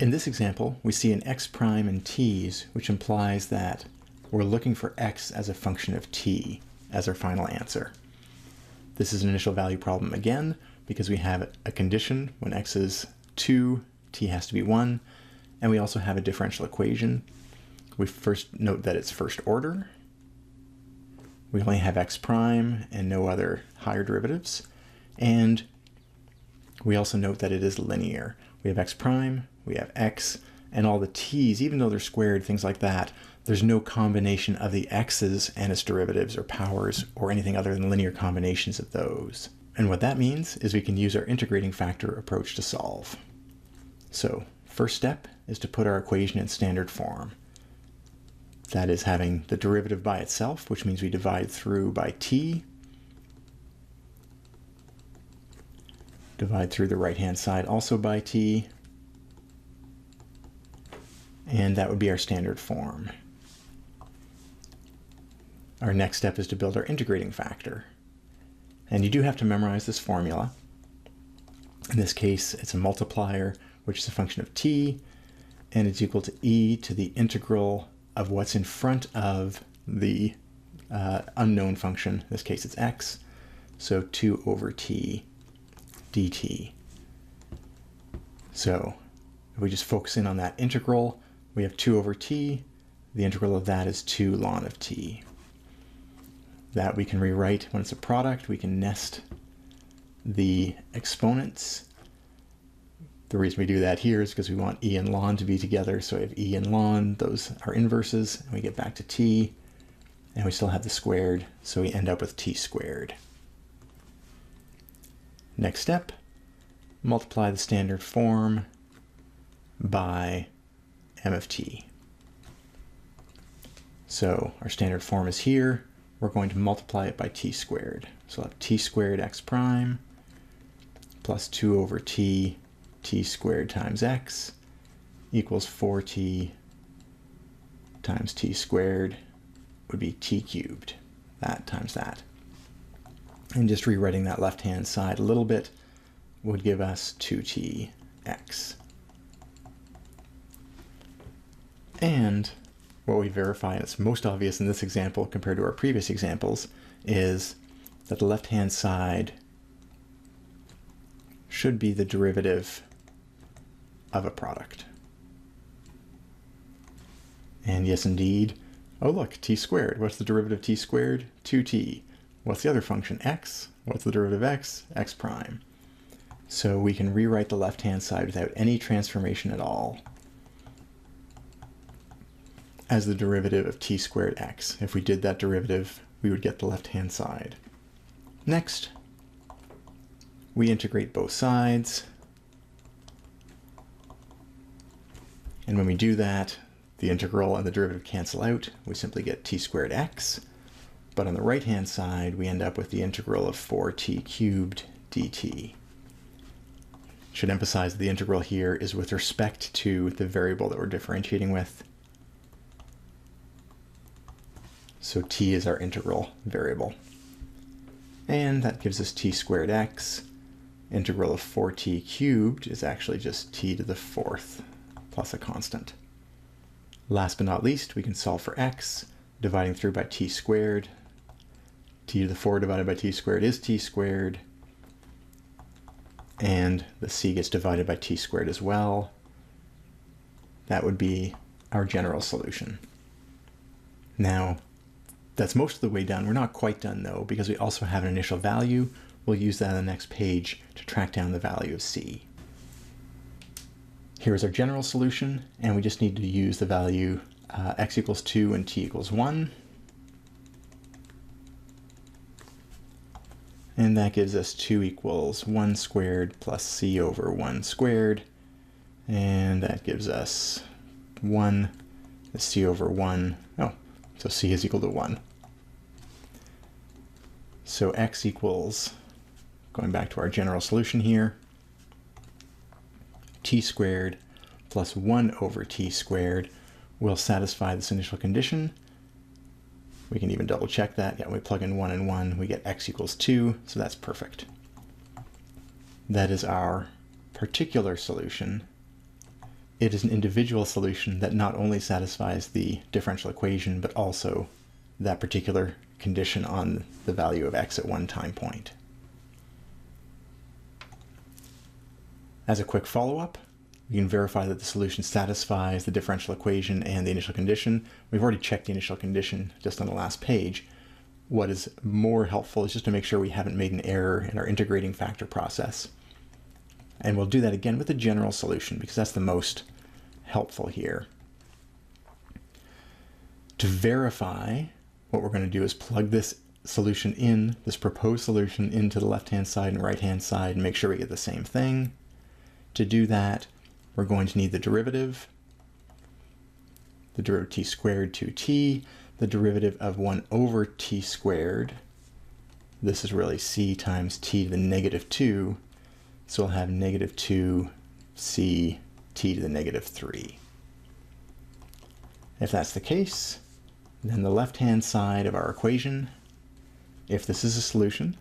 In this example, we see an x prime and t's, which implies that we're looking for x as a function of t as our final answer. This is an initial value problem again, because we have a condition when x is 2, t has to be 1, and we also have a differential equation. We first note that it's first order. We only have x prime and no other higher derivatives. And we also note that it is linear. We have x prime, we have x, and all the t's, even though they're squared, things like that, there's no combination of the x's and its derivatives or powers or anything other than linear combinations of those. And what that means is we can use our integrating factor approach to solve. So first step is to put our equation in standard form. That is having the derivative by itself, which means we divide through by t, divide through the right-hand side also by t, and that would be our standard form. Our next step is to build our integrating factor. And you do have to memorize this formula. In this case, it's a multiplier, which is a function of t, and it's equal to e to the integral of what's in front of the unknown function. In this case, it's x, so 2 over t dt. So if we just focus in on that integral, we have 2 over t. The integral of that is 2 ln of t. That we can rewrite when it's a product. We can nest the exponents. The reason we do that here is because we want e and ln to be together. So we have e and ln, those are inverses, and we get back to t, and we still have the squared, so we end up with t squared. Next step, multiply the standard form by m of t. So our standard form is here. We're going to multiply it by t squared. So we'll have t squared x prime plus 2 over t squared times x equals 4t times t squared would be t cubed, that times that. And just rewriting that left-hand side a little bit would give us 2tx. And what we verify, and it's most obvious in this example compared to our previous examples, is that the left-hand side should be the derivative of a product. And yes, indeed. Oh, look, t squared. What's the derivative of t squared? 2t. What's the other function? X. What's the derivative of x? X prime. So we can rewrite the left-hand side without any transformation at all as the derivative of t squared x. If we did that derivative, we would get the left-hand side. Next, we integrate both sides. And when we do that, the integral and the derivative cancel out. We simply get t squared x. But on the right-hand side, we end up with the integral of 4t cubed dt. Should emphasize the integral here is with respect to the variable that we're differentiating with. So t is our integral variable. And that gives us t squared x. Integral of 4t cubed is actually just t to the 4th plus a constant. Last but not least, we can solve for x, dividing through by t squared. T to the 4 divided by t squared is t squared. And the c gets divided by t squared as well. That would be our general solution. Now, that's most of the way done. We're not quite done though, because we also have an initial value. We'll use that on the next page to track down the value of c. Here's our general solution, and we just need to use the value x equals 2 and t equals 1. And that gives us 2 equals 1 squared plus c over 1 squared. And that gives us 1, c over 1. Oh, so c is equal to 1. So x equals, going back to our general solution here, t squared plus 1 over t squared will satisfy this initial condition. We can even double check that. Yeah, we plug in 1 and 1, we get x equals 2, so that's perfect. That is our particular solution it is an individual solution that not only satisfies the differential equation, but also that particular condition on the value of x at one time point. As a quick follow-up, you can verify that the solution satisfies the differential equation and the initial condition. We've already checked the initial condition just on the last page. What is more helpful is just to make sure we haven't made an error in our integrating factor process. And we'll do that again with the general solution because that's the most helpful here. To verify, what we're going to do is plug this solution in, this proposed solution, into the left-hand side and right-hand side and make sure we get the same thing. To do that, we're going to need the derivative t squared 2t, the derivative of 1 over t squared. This is really c times t to the negative 2, so we'll have negative 2 c t to the negative 3. If that's the case, then the left-hand side of our equation, if this is a solution,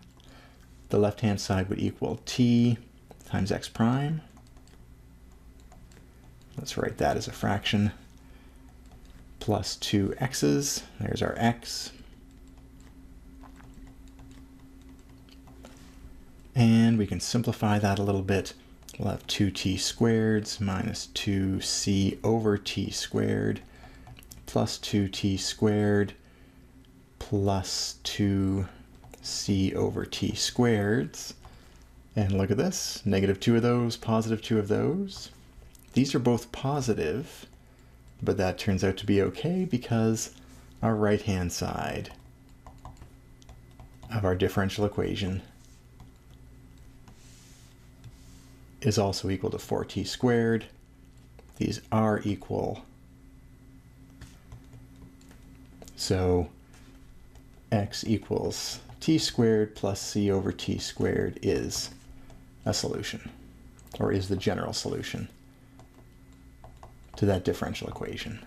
the left-hand side would equal t times x prime. Let's write that as a fraction, plus 2 x's. There's our x. And we can simplify that a little bit. We'll have 2t squareds minus 2c over t squared plus 2t squared plus 2c over t squareds. And look at this, negative 2 of those, positive 2 of those. These are both positive, but that turns out to be okay because our right-hand side of our differential equation is also equal to 4t squared. These are equal. So x equals t squared plus c over t squared is a solution, or is the general solution to that differential equation.